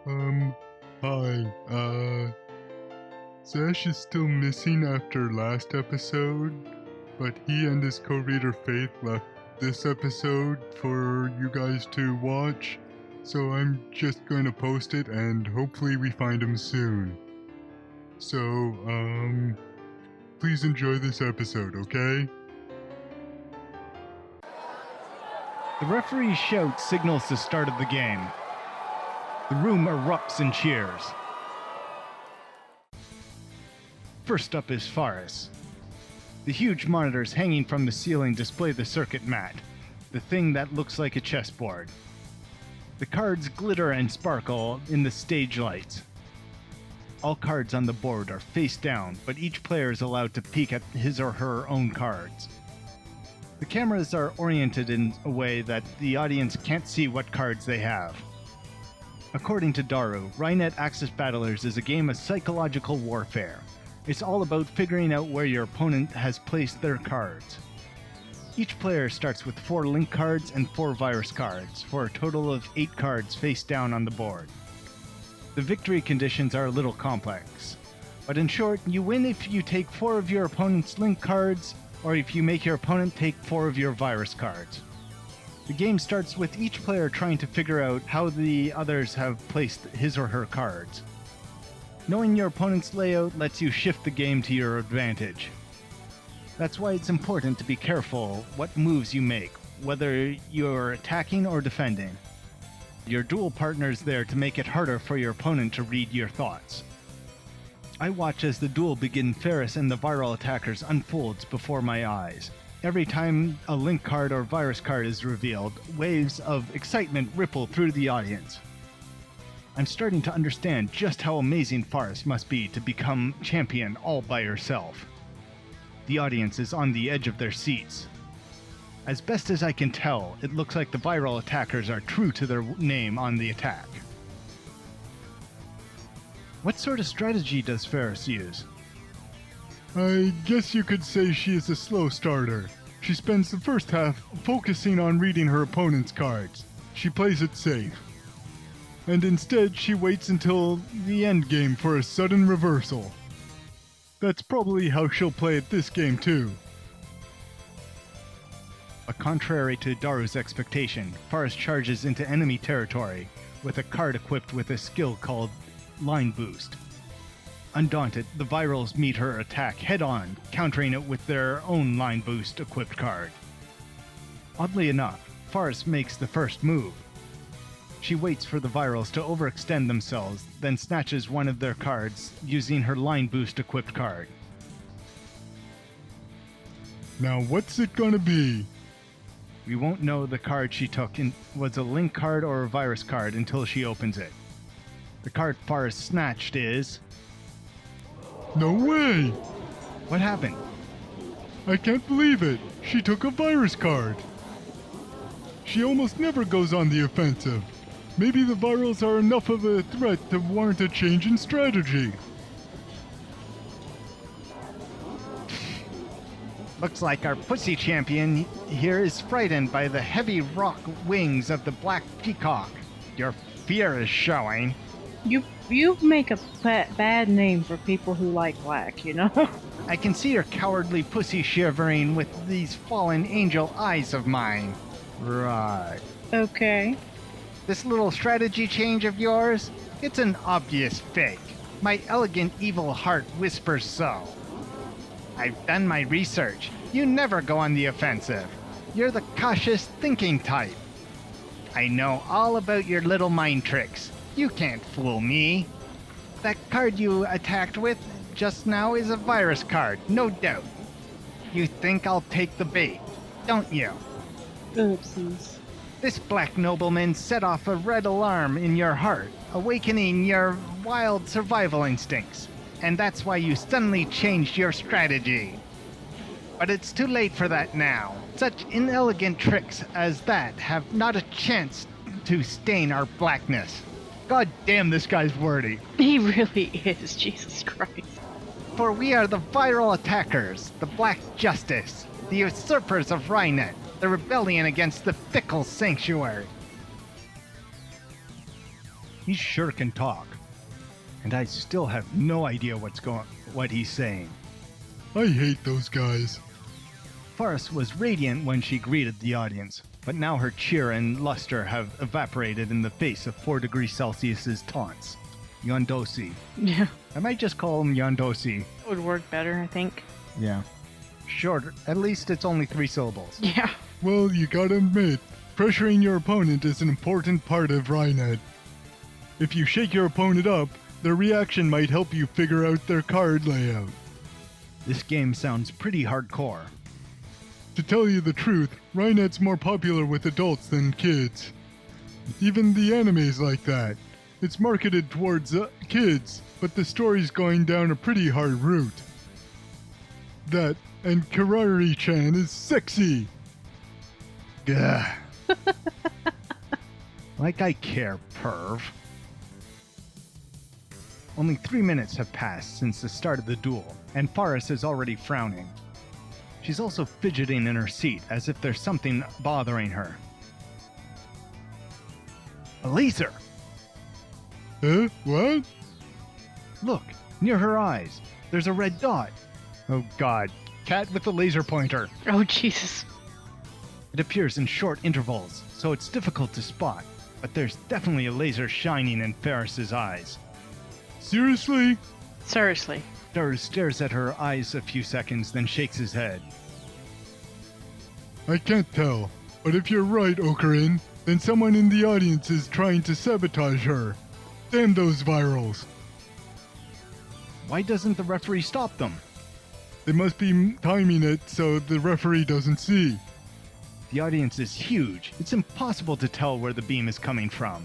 Um, Hi. Zash is still missing after last episode, but he and his co-reader Faith left this episode for you guys to watch, so I'm just going to post it and hopefully we find him soon. So, please enjoy this episode, okay? The referee's shout signals the start of the game. The room erupts in cheers. First up is Faris. The huge monitors hanging from the ceiling display the circuit mat, the thing that looks like a chessboard. The cards glitter and sparkle in the stage lights. All cards on the board are face down, but each player is allowed to peek at his or her own cards. The cameras are oriented in a way that the audience can't see what cards they have. According to Daru, Rynet Axis Battlers is a game of psychological warfare. It's all about figuring out where your opponent has placed their cards. Each player starts with 4 link cards and 4 virus cards, for a total of 8 cards face down on the board. The victory conditions are a little complex, but in short, you win if you take 4 of your opponent's link cards, or if you make your opponent take 4 of your virus cards. The game starts with each player trying to figure out how the others have placed his or her cards. Knowing your opponent's layout lets you shift the game to your advantage. That's why it's important to be careful what moves you make, whether you're attacking or defending. Your duel partner's there to make it harder for your opponent to read your thoughts. I watch as the duel between Faris and the viral attackers unfolds before my eyes. Every time a link card or virus card is revealed, waves of excitement ripple through the audience. I'm starting to understand just how amazing Faris must be to become champion all by herself. The audience is on the edge of their seats. As best as I can tell, it looks like the viral attackers are true to their name on the attack. What sort of strategy does Faris use? I guess you could say she is a slow starter. She spends the first half focusing on reading her opponent's cards. She plays it safe. And instead she waits until the end game for a sudden reversal. That's probably how she'll play at this game too. But contrary to Daru's expectation, Faris charges into enemy territory with a card equipped with a skill called Line Boost. Undaunted, the virals meet her attack head-on, countering it with their own Line Boost equipped card. Oddly enough, Faris makes the first move. She waits for the virals to overextend themselves, then snatches one of their cards using her Line Boost equipped card. Now what's it gonna be? We won't know the card she took was a link card or a virus card until she opens it. The card Faris snatched is... No way! What happened? I can't believe it! She took a virus card! She almost never goes on the offensive. Maybe the virals are enough of a threat to warrant a change in strategy. Looks like our pussy champion here is frightened by the heavy rock wings of the black peacock. Your fear is showing. You make a bad name for people who like black, you know? I can see your cowardly pussy shivering with these fallen angel eyes of mine. Right. Okay. This little strategy change of yours, it's an obvious fake. My elegant evil heart whispers so. I've done my research. You never go on the offensive. You're the cautious thinking type. I know all about your little mind tricks. You can't fool me. That card you attacked with just now is a virus card, no doubt. You think I'll take the bait, don't you? Oopsies. This black nobleman set off a red alarm in your heart, awakening your wild survival instincts. And that's why you suddenly changed your strategy. But it's too late for that now. Such inelegant tricks as that have not a chance to stain our blackness. God damn, this guy's wordy. He really is, Jesus Christ. For we are the viral attackers, the Black Justice, the usurpers of Rynet, the rebellion against the fickle sanctuary. He sure can talk. And I still have no idea what he's saying. I hate those guys. Faris was radiant when she greeted the audience, but now her cheer and luster have evaporated in the face of 4 degrees Celsius's taunts. Yondosi. Yeah. I might just call him Yondosi. That would work better, I think. Yeah. Shorter. At least it's only 3 syllables. Yeah. Well, you gotta admit, pressuring your opponent is an important part of Rhinet. If you shake your opponent up, their reaction might help you figure out their card layout. This game sounds pretty hardcore. To tell you the truth, Rhinet's more popular with adults than kids. Even the anime's like that. It's marketed towards kids, but the story's going down a pretty hard route. That, and Karari-chan is sexy! Gah. Like I care, perv. Only 3 minutes have passed since the start of the duel, and Faris is already frowning. She's also fidgeting in her seat, as if there's something bothering her. A laser! Huh? What? Look, near her eyes. There's a red dot. Oh god, cat with the laser pointer. Oh, Jesus. It appears in short intervals, so it's difficult to spot, but there's definitely a laser shining in Faris's eyes. Seriously? Seriously. Durs stares at her eyes a few seconds, then shakes his head. I can't tell, but if you're right, Okarin, then someone in the audience is trying to sabotage her. Damn those virals. Why doesn't the referee stop them? They must be timing it so the referee doesn't see. The audience is huge. It's impossible to tell where the beam is coming from.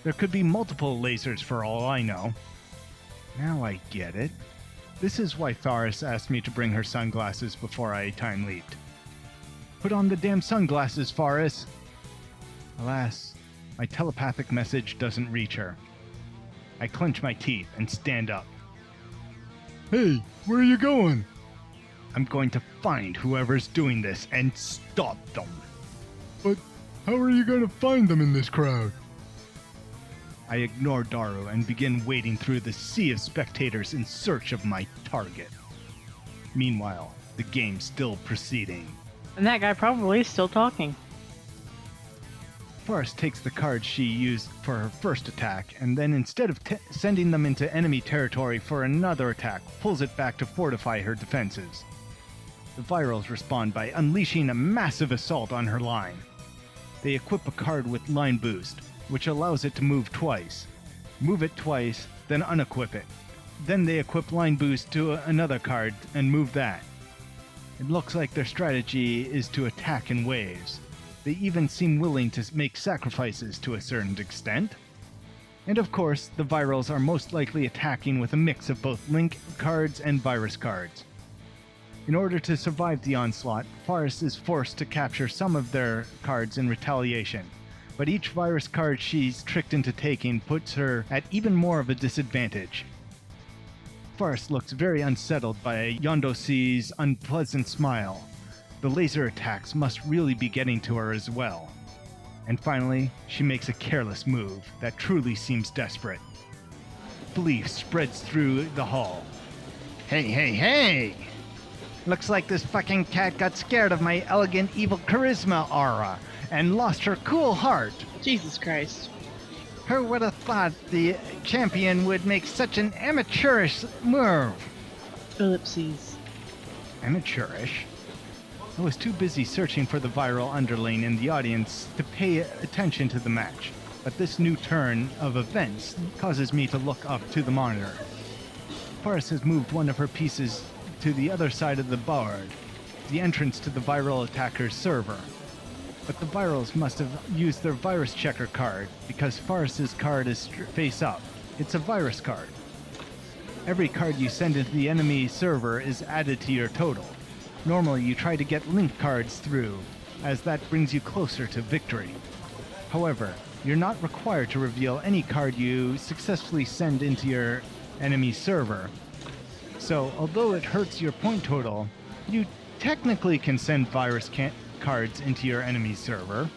There could be multiple lasers for all I know. Now I get it. This is why Faris asked me to bring her sunglasses before I time leaped. Put on the damn sunglasses, Faris! Alas, my telepathic message doesn't reach her. I clench my teeth and stand up. Hey, where are you going? I'm going to find whoever's doing this and stop them. But how are you going to find them in this crowd? I ignore Daru and begin wading through the sea of spectators in search of my target. Meanwhile, the game's still proceeding. And that guy probably is still talking. Faris takes the cards she used for her first attack, and then instead of sending them into enemy territory for another attack, pulls it back to fortify her defenses. The Virals respond by unleashing a massive assault on her line. They equip a card with Line Boost, which allows it to move twice. Move it twice, then unequip it. Then they equip Line Boost to another card and move that. It looks like their strategy is to attack in waves. They even seem willing to make sacrifices to a certain extent. And of course, the Virals are most likely attacking with a mix of both Link cards and Virus cards. In order to survive the onslaught, Faris is forced to capture some of their cards in retaliation, but each Virus card she's tricked into taking puts her at even more of a disadvantage. Faris looks very unsettled by Yondosi's unpleasant smile. The laser attacks must really be getting to her as well. And finally, she makes a careless move that truly seems desperate. Belief spreads through the hall. Hey, hey, hey! Looks like this fucking cat got scared of my elegant evil charisma aura and lost her cool heart. Jesus Christ. Who would have thought the champion would make such an amateurish move? Ellipses. Amateurish? I was too busy searching for the viral underling in the audience to pay attention to the match, but this new turn of events causes me to look up to the monitor. Faris has moved one of her pieces to the other side of the board, the entrance to the viral attacker's server. But the Virals must have used their virus checker card, because Faris's card is face up. It's a virus card. Every card you send into the enemy server is added to your total. Normally you try to get link cards through, as that brings you closer to victory. However, you're not required to reveal any card you successfully send into your enemy server. So, although it hurts your point total, you technically can send virus cards into your enemy server.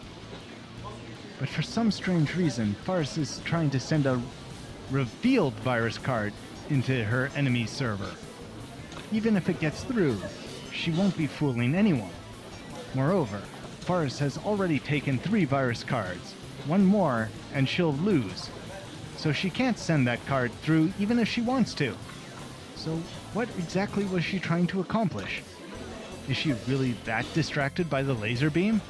But for some strange reason, Faris is trying to send a revealed virus card into her enemy server. Even if it gets through, she won't be fooling anyone. Moreover, Faris has already taken 3 virus cards. One more, and she'll lose. So she can't send that card through even if she wants to. So what exactly was she trying to accomplish? Is she really that distracted by the laser beam?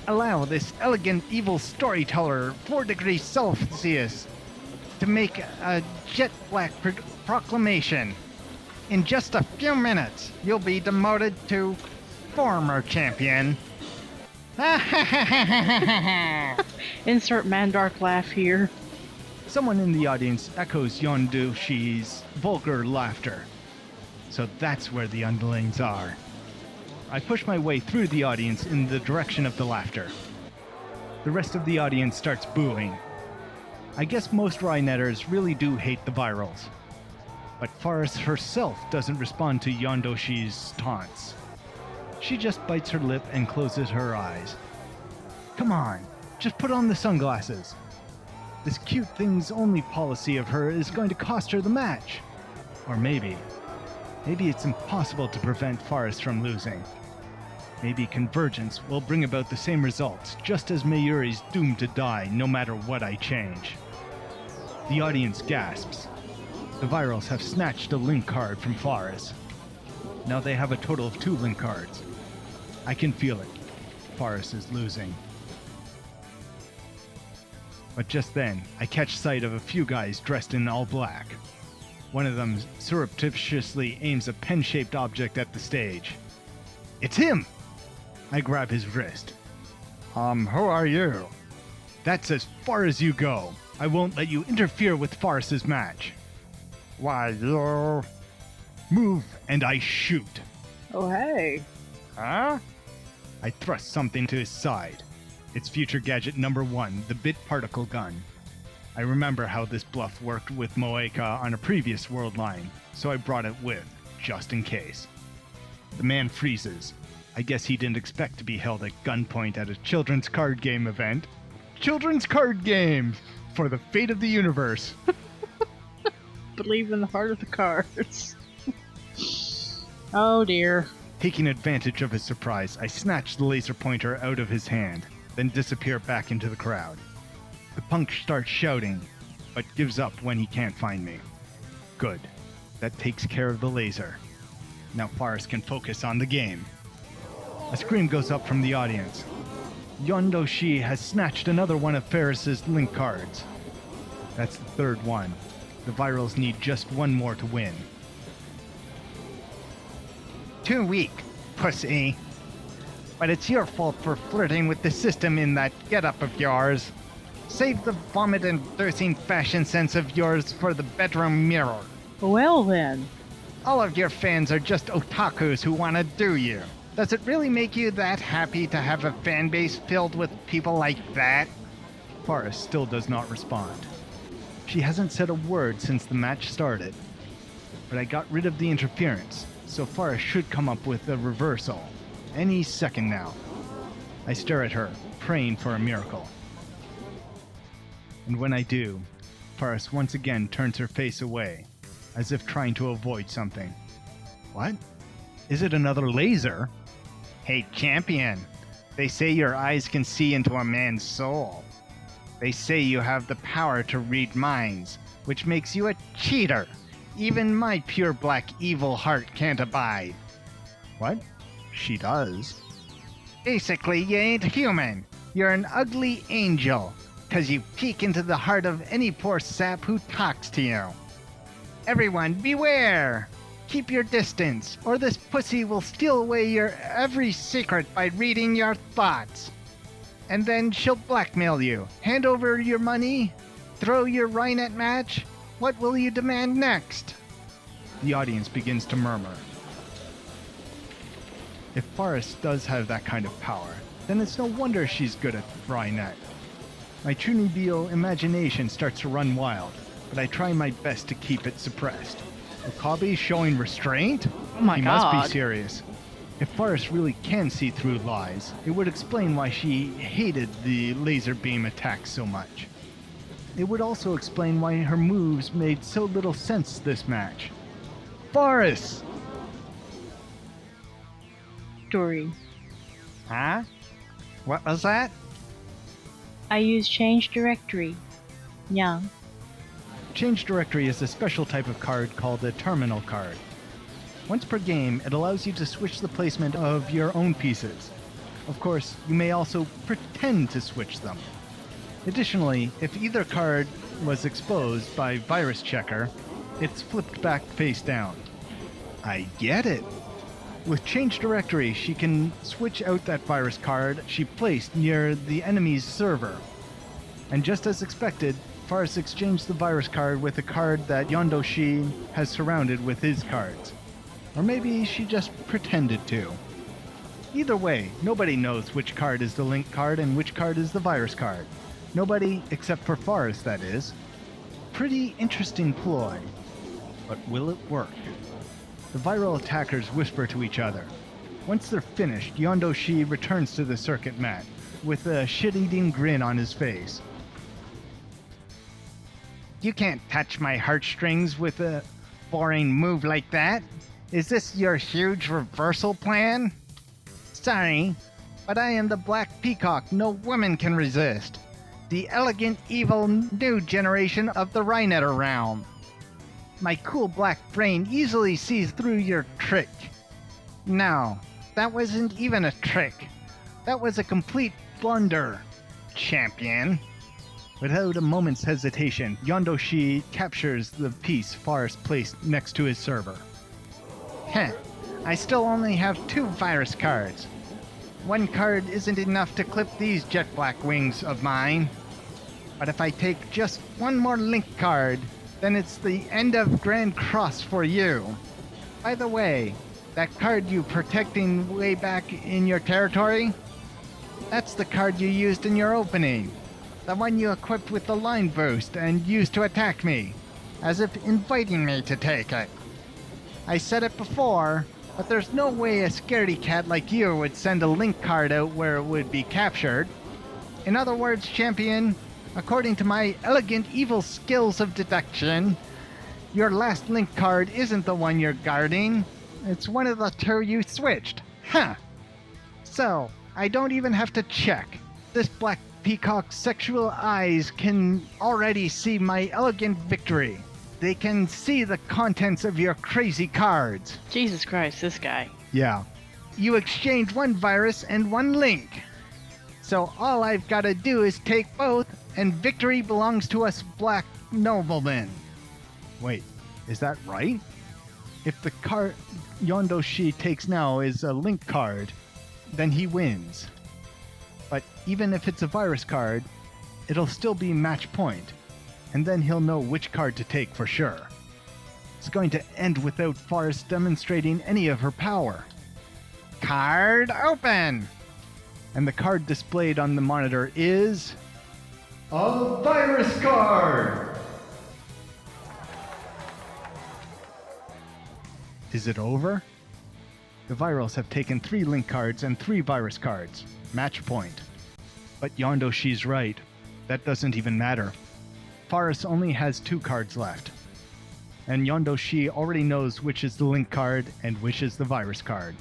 Allow this elegant evil storyteller, 4 degrees Celsius, to make a jet black proclamation. In just a few minutes, you'll be demoted to former champion. Insert Mandark laugh here. Someone in the audience echoes Yondoshi's vulgar laughter. So that's where the underlings are. I push my way through the audience in the direction of the laughter. The rest of the audience starts booing. I guess most Rynetters really do hate the virals. But Faris herself doesn't respond to Yondoshi's taunts. She just bites her lip and closes her eyes. Come on, just put on the sunglasses. This cute things only policy of her is going to cost her the match. Or maybe it's impossible to prevent Faris from losing. Maybe convergence will bring about the same results, just as Mayuri's doomed to die no matter what I change. The audience gasps. The virals have snatched a link card from Faris. Now they have a total of 2 link cards. I can feel it. Faris is losing. But just then, I catch sight of a few guys dressed in all black. One of them surreptitiously aims a pen-shaped object at the stage. It's him! I grab his wrist. Who are you? That's as far as you go. I won't let you interfere with Faris's match. Why, you... Move, and I shoot. Oh, hey. Huh? I thrust something to his side. It's future gadget number 1, the bit particle gun. I remember how this bluff worked with Moeka on a previous world line, so I brought it with, just in case. The man freezes. I guess he didn't expect to be held at gunpoint at a children's card game event. Children's card games! For the fate of the universe. Believe in the heart of the cards. Oh dear. Taking advantage of his surprise, I snatch the laser pointer out of his hand, then disappear back into the crowd. The punk starts shouting, but gives up when he can't find me. Good. That takes care of the laser. Now Faris can focus on the game. A scream goes up from the audience. Yondoshi has snatched another one of Faris's link cards. That's the 3rd one. The virals need just 1 more to win. Too weak, pussy. But it's your fault for flirting with the system in that getup of yours. Save the vomit-inducing fashion sense of yours for the bedroom mirror. Well then. All of your fans are just otakus who want to do you. Does it really make you that happy to have a fan base filled with people like that? Faris still does not respond. She hasn't said a word since the match started. But I got rid of the interference, so Faris should come up with a reversal. Any second now. I stare at her, praying for a miracle. And when I do, Faris once again turns her face away, as if trying to avoid something. What? Is it another laser? Hey, champion. They say your eyes can see into a man's soul. They say you have the power to read minds, which makes you a cheater. Even my pure black evil heart can't abide. What? She does. Basically, you ain't human. You're an ugly angel, 'cause you peek into the heart of any poor sap who talks to you. Everyone, beware! Keep your distance, or this pussy will steal away your every secret by reading your thoughts. And then she'll blackmail you, hand over your money, throw your Rhinette match. What will you demand next? The audience begins to murmur. If Faris does have that kind of power, then it's no wonder she's good at Rhinette. My Trunibeel imagination starts to run wild, but I try my best to keep it suppressed. Okabe showing restraint? Oh my he god. must be serious. If Faris really can see through lies, it would explain why she hated the laser beam attacks so much. It would also explain why her moves made so little sense this match. Faris! Story. Huh? What was that? I use change directory. Yeah. Change directory is a special type of card called a terminal card. Once per game, it allows you to switch the placement of your own pieces. Of course, you may also pretend to switch them. Additionally, if either card was exposed by Virus Checker, it's flipped back face down. I get it. With Change Directory, she can switch out that virus card she placed near the enemy's server. And just as expected, Faris exchanged the virus card with a card that Yondoshi has surrounded with his cards. Or maybe she just pretended to. Either way, nobody knows which card is the link card and which card is the virus card. Nobody except for Faris, that is. Pretty interesting ploy. But will it work? The viral attackers whisper to each other. Once they're finished, Yondoshi returns to the circuit mat, with a shit-eating grin on his face. You can't touch my heartstrings with a boring move like that. Is this your huge reversal plan? Sorry, but I am the Black Peacock no woman can resist. The elegant, evil, new generation of the Rhinetter realm. My cool black brain easily sees through your trick. No, that wasn't even a trick. That was a complete blunder, champion. Without a moment's hesitation, Yondoshi captures the piece Faris placed next to his server. Heh, I still only have 2 virus cards. One card isn't enough to clip these jet black wings of mine. But if I take just one more link card, then it's the end of Grand Cross for you. By the way, that card you protecting way back in your territory? That's the card you used in your opening. The one you equipped with the line boost and used to attack me, as if inviting me to take it. I said it before, but there's no way a scaredy cat like you would send a link card out where it would be captured. In other words, champion, according to my elegant evil skills of deduction, your last link card isn't the one you're guarding. It's one of the 2 you switched. Huh. So, I don't even have to check. This Black Peacock's sexual eyes can already see my elegant victory. They can see the contents of your crazy cards. Jesus Christ, this guy. Yeah. You exchange 1 virus and 1 link. So all I've got to do is take both, and victory belongs to us black noblemen. Wait, is that right? If the card Yondoshi takes now is a link card, then he wins. But even if it's a virus card, it'll still be match point, and then he'll know which card to take for sure. It's going to end without Faris demonstrating any of her power. Card open! And the card displayed on the monitor is... a virus card! Is it over? The virals have taken 3 link cards and 3 virus cards. Match point. But Yondoshi's right. That doesn't even matter. Faris only has 2 cards left. And Yondoshi already knows which is the link card and which is the virus card.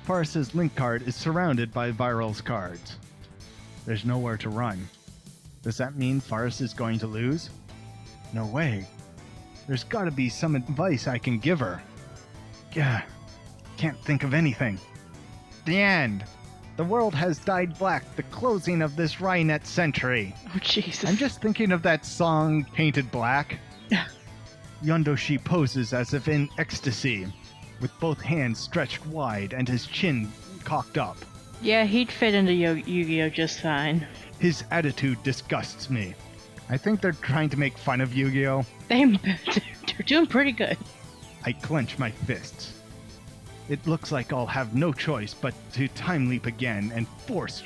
Faris's link card is surrounded by Viral's cards. There's nowhere to run. Does that mean Faris is going to lose? No way. There's gotta be some advice I can give her. Gah, can't think of anything. The end. The world has dyed black, the closing of this Rhinet century. Oh, Jesus. I'm just thinking of that song, Painted Black. Yondoshi poses as if in ecstasy, with both hands stretched wide and his chin cocked up. Yeah, he'd fit into Yu-Gi-Oh! Just fine. His attitude disgusts me. I think they're trying to make fun of Yu-Gi-Oh! They're doing pretty good. I clench my fists. It looks like I'll have no choice but to time leap again and force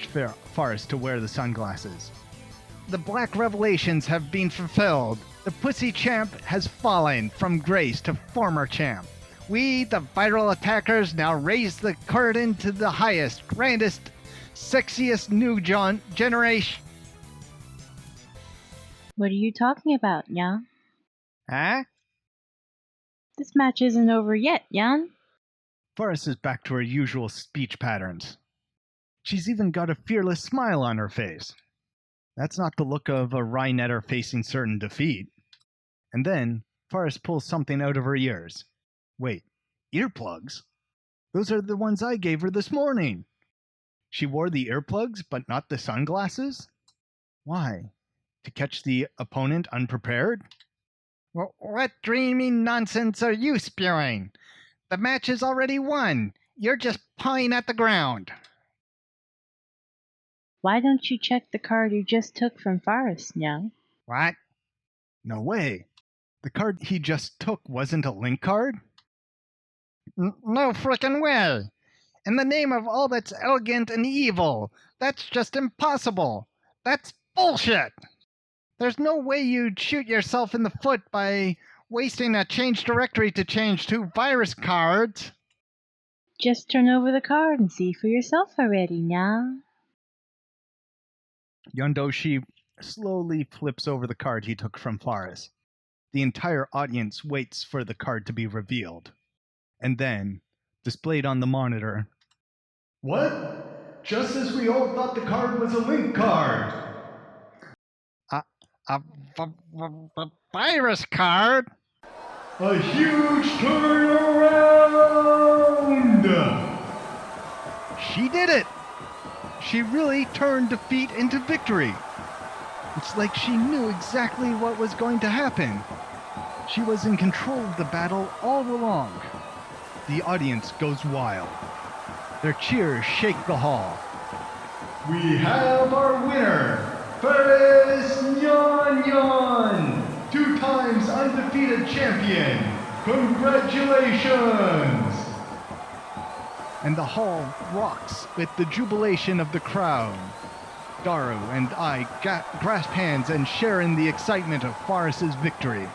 Faris to wear the sunglasses. The black revelations have been fulfilled. The pussy champ has fallen from grace to former champ. We, the viral attackers, now raise the curtain to the highest, grandest, sexiest new generation. What are you talking about, Jan? Huh? This match isn't over yet, Jan. Faris is back to her usual speech patterns. She's even got a fearless smile on her face. That's not the look of a Rhinetter facing certain defeat. And then, Faris pulls something out of her ears. Wait, earplugs? Those are the ones I gave her this morning. She wore the earplugs, but not the sunglasses? Why? To catch the opponent unprepared? Well, what dreaming nonsense are you spewing? The match is already won. You're just pawing at the ground. Why don't you check the card you just took from Faris, Jan? What? No way. The card he just took wasn't a link card? No frickin' way. In the name of all that's elegant and evil, that's just impossible. That's bullshit. There's no way you'd shoot yourself in the foot by wasting a change directory to change 2 virus cards. Just turn over the card and see for yourself already, Jan. Yondoshi slowly flips over the card he took from Faris. The entire audience waits for the card to be revealed. And then, displayed on the monitor. What? Just as we all thought the card was a link card. A virus card? A huge turnaround! She did it! She really turned defeat into victory. It's like she knew exactly what was going to happen. She was in control of the battle all along. The audience goes wild. Their cheers shake the hall. We have our winner, Faris Nyan, 2 times undefeated champion. Congratulations! And the hall rocks with the jubilation of the crowd. Daru and I grasp hands and share in the excitement of Faris's victory.